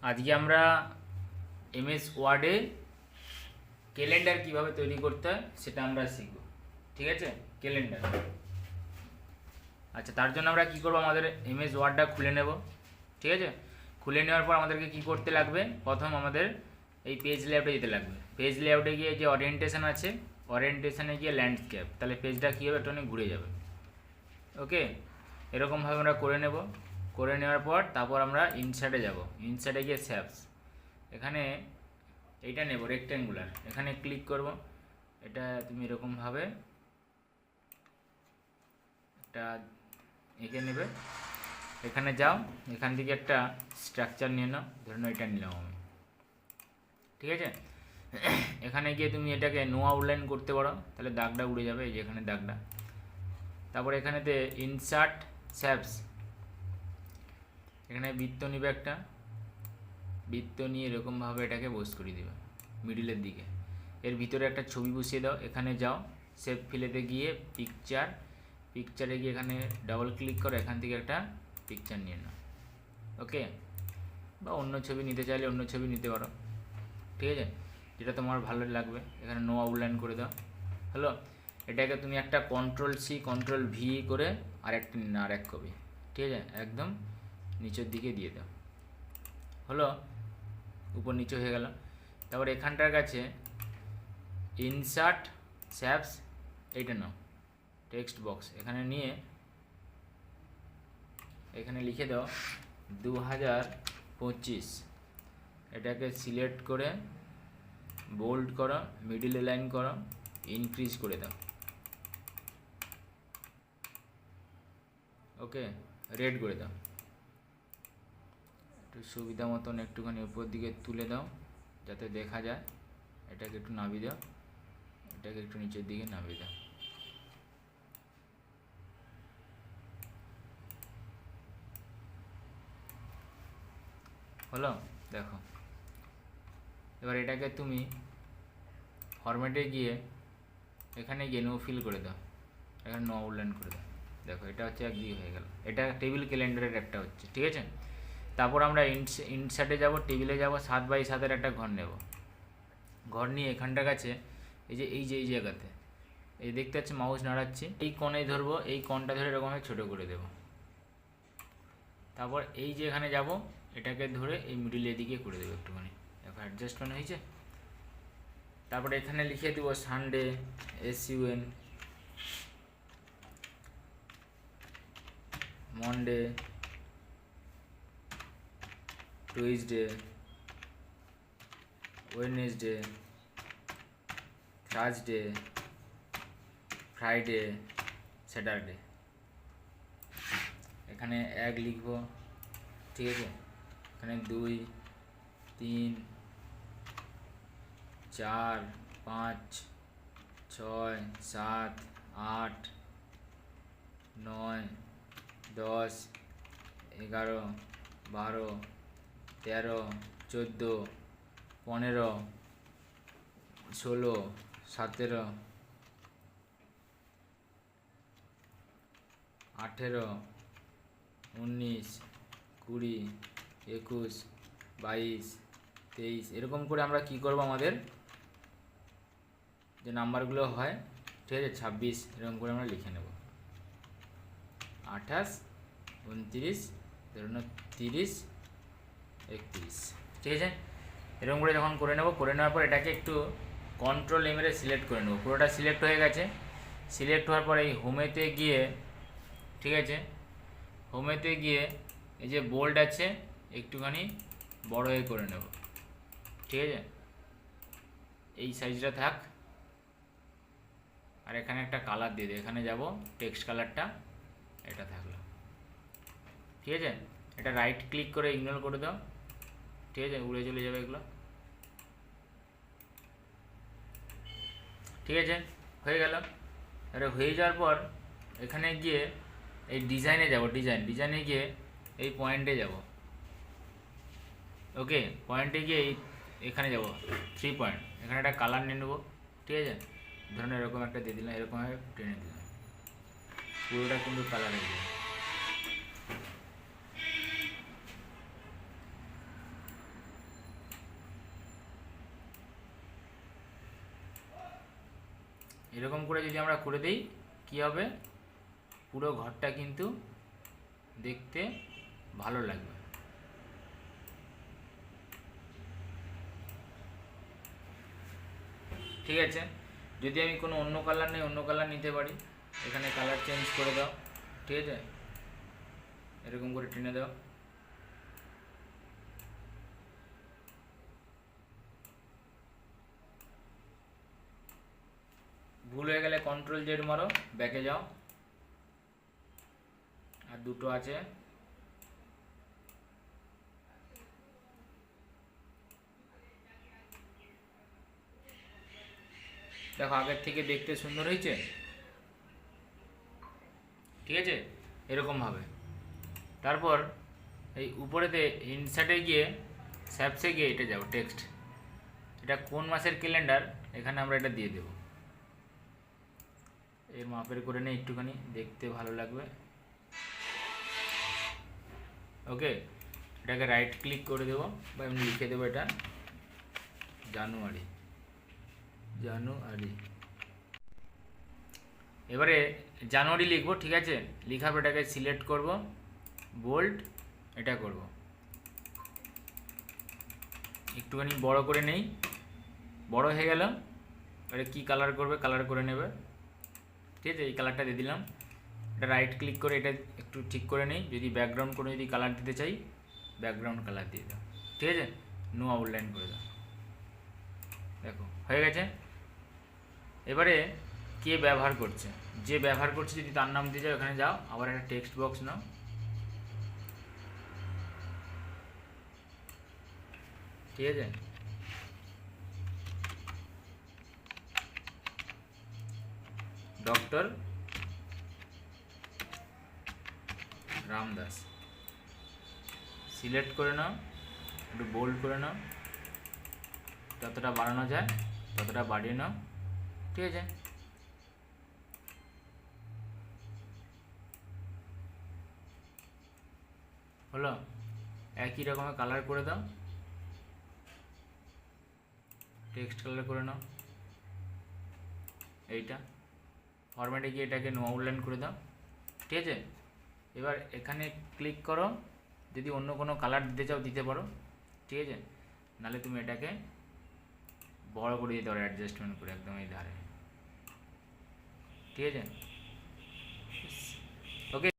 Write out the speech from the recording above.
আজকে আমরা এমএস ওয়ার্ডে ক্যালেন্ডার কিভাবে তৈরি করতে হয় সেটা আমরা শিখব। ঠিক আছে, ক্যালেন্ডার। আচ্ছা, তার জন্য আমরা কি করব, আমাদের এমএস ওয়ার্ডটা খুলে নেব। ঠিক আছে, খুলে নেওয়ার পর আমাদেরকে কি করতে লাগবে, প্রথম আমাদের এই পেজ লেআউটে যেতে লাগবে। পেজ লেআউটে গিয়ে যে ওরিয়েন্টেশন আছে, ওরিয়েন্টেশনে গিয়ে ল্যান্ডস্কেপ, তাহলে পেজটা কী হবে, একটু ঘুরে যাবে। ওকে, এরকমভাবে আমরা করে নেব। করে নেওয়ার পর তারপর আমরা ইনসার্টে যাব। ইনসার্টে গিয়ে শ্যাপস, এখানে এইটা নেব রেক্ট্যাঙ্গুলার, এখানে ক্লিক করব। এটা তুমি এরকমভাবে একটা এঁকে নেবে। এখানে যাও, এখান থেকে একটা স্ট্রাকচার নিয়ে নাও, ধরে নাও এটা নিলাম আমি। ঠিক আছে, এখানে গিয়ে তুমি এটাকে নো আউটলাইন করতে পারো, তাহলে দাগটা উড়ে যাবে, এই যে এখানে দাগটা। তারপর এখানেতে ইনসার্ট শ্যাপস, এখানে বৃত্ত নিবে একটা, বৃত্ত নিয়ে এরকমভাবে এটাকে বস করে দেবে মিডিলের দিকে। এর ভিতরে একটা ছবি বসিয়ে দাও। এখানে যাও, সেভ ফিলেতে গিয়ে পিকচার, পিকচারে গিয়ে এখানে ডাবল ক্লিক করো, এখান থেকে একটা পিকচার নিয়ে নাও। ওকে, বা অন্য ছবি নিতে চাইলে অন্য ছবি নিতে পারো। ঠিক আছে, যেটা তোমার ভালো লাগবে। এখানে নো আউটলাইন করে দাও। হলো, এটাকে তুমি একটা কন্ট্রোল-C কন্ট্রোল-V করে আরেক কপি, ঠিক আছে, একদম নিচের দিকে দিয়ে দাও। হলো, উপর নিচে হয়ে গেল। তারপর এখানটার কাছে ইনসার্ট শ্যাপস, এইটা নাও, টেক্সট বক্স, এখানে নিয়ে এখানে লিখে দাও 2025। এটাকে সিলেক্ট করে বোল্ড করো, মিডিল লাইন করো, ইনক্রিজ করে দাও। ওকে, রেড করে দাও। একটু সুবিধা মতন একটুখানি উপর দিকে তুলে দাও যাতে দেখা যায়। এটাকে একটু নামিয়ে দাও, এটাকে একটু নিচের দিকে নামিয়ে দাও। হলো, দেখো। এবার এটাকে তুমি ফরম্যাটে গিয়ে এখানে গিয়ে নো ফিল করে দাও, এখানে নো আউটলাইন করে দাও। দেখো, এটা হচ্ছে একদিকে হয়ে গেল। এটা টেবিল ক্যালেন্ডারের একটা হচ্ছে। ঠিক আছে, তারপর আমরা ইনসার্টে যাব, টেবিলে যাব, 7x7 একটা ঘর নেব। ঘর নিয়ে এখানটার কাছে এই জায়গাতে এই দেখতে পাচ্ছি মাউস নাড়াচ্ছি, এই কোণে ধরবো, এই কোণটা ধরে এরকমভাবে ছোটো করে দেব। তারপর এই যে এখানে যাব, এটাকে ধরে এই মিডিলের দিকে করে দেবো একটুখানি। এখন অ্যাডজাস্টমেন্ট হয়েছে। তারপরে এখানে লিখে দেবো Sunday, SUN, Monday, Tuesday, Wednesday, Thursday, Friday, Saturday. এখানে 1 লিখবো। ঠিক আছে, এখানে 2, 3, 4, 5, 6, 7, 8, 9, 10, 11, 12, 13, 14, 15, 16, 17, 18, 19, 20, 21, 22, 23, এরকম করে আমরা কি করব, আমাদের যে নাম্বারগুলো হয়, ঠিক আছে, 26, এরকম করে আমরা লিখে নেব। 28, 29, 30, 31। ঠিক আছে, এরকম করে যখন করে নেব, করে নেওয়ার পর এটাকে একটু কন্ট্রোল-M মেরে সিলেক্ট করে নেব। পুরোটা সিলেক্ট হয়ে গেছে। সিলেক্ট হওয়ার পর এই হোমেতে গিয়ে, ঠিক আছে, হোমেতে গিয়ে এই যে বোল্ড আছে একটুখানি বড় হয়ে করে নেব। ঠিক আছে, এই সাইজটা থাক। আর এখানে একটা কালার দিয়ে দেয়, এখানে যাব, টেক্সট কালারটা এটা থাকলো। ঠিক আছে, এটা রাইট ক্লিক করে ইগনোর করে দাও। ঠিক আছে, উড়ে চলে যাবে এগুলো। ঠিক আছে, হয়ে গেল। এটা হয়ে যাওয়ার পর এখানে গিয়ে এই ডিজাইনে যাব, ডিজাইনে গিয়ে এই পয়েন্টে যাব। ওকে, পয়েন্টে গিয়ে এখানে যাব 3 পয়েন্ট, এখানে একটা কালার নিয়ে নেবো। ঠিক আছে, ধরুন এরকম একটা দিয়ে দিলাম, এরকমভাবে টেনে দিলাম, পুরোটা কিন্তু কালার হয়ে যাবে। এরকম করে যদি আমরা করে দিই কী হবে, পুরো ঘরটা কিন্তু দেখতে ভালো লাগবে। ঠিক আছে, যদি আমি কোনো অন্য কালার নেই অন্য কালার নিতে পারি, এখানে কালার চেঞ্জ করে দাও। ঠিক আছে, এরকম করে টেনে দাও। ভুল হয়ে গেলে কন্ট্রোল জেড মারো, ব্যাকে যাও। আর দুটো আছে, দেখো আগের থেকে দেখতে সুন্দর হয়েছে। ঠিক আছে, এরকমভাবে। তারপর এই উপরেতে ইনসার্টে গিয়ে স্যাপসে গিয়ে এটা যাও টেক্সট, এটা কোন মাসের ক্যালেন্ডার এখানে আমরা এটা দিয়ে দেব। এর মাপের করে নিয়ে একটুখানি দেখতে ভালো লাগবে। ওকে, এটাকে রাইট ক্লিক করে দেবো বা আমি লিখে দেবো এটা জানুয়ারি। এবারে জানুয়ারি লিখবো। ঠিক আছে, লেখার পর এটাকে সিলেক্ট করব, বোল্ড এটা করব, একটুখানি বড় করে নেই, বড় হয়ে গেল। এটা কি কালার করবে, কালার করে নেবে। ঠিক আছে, এই কালারটা দিয়ে দিলাম। এটা রাইট ক্লিক করে এটা একটু ঠিক করে নেই, যদি ব্যাকগ্রাউন্ড কোনো যদি কালার দিতে চাই ব্যাকগ্রাউন্ড কালার দিয়ে দাও। ঠিক আছে, নো আউটলাইন করে দাও। দেখো হয়ে গেছে। এবারে কে ব্যবহার করছে, যে ব্যবহার করছে যদি তার নাম দিয়ে যাও, এখানে যাও, আবার একটা টেক্সট বক্স নাও। ঠিক আছে, ডক্টর রামদাস সিলেক্ট করে নাও, একটু বোল্ড করে নাও, যতটা বাড়ানো যায় ততটা বাড়িয়ে নাও। ঠিক আছে, হলো। একই রকমের কালার করে দাও, টেক্সট কালার করে নাও। এইটা ফরম্যাটে গিয়ে এটাকে নো আউটলাইন করে দাও। ঠিক আছে, এবার এখানে ক্লিক করো, যদি অন্য কোনো কালার দিতে চাও দিতে পারো। ঠিক আছে, নাহলে তুমি এটাকে বড় করে দিতে পারো অ্যাডজাস্টমেন্ট করে একদম এই ধারে। ঠিক আছে, ওকে।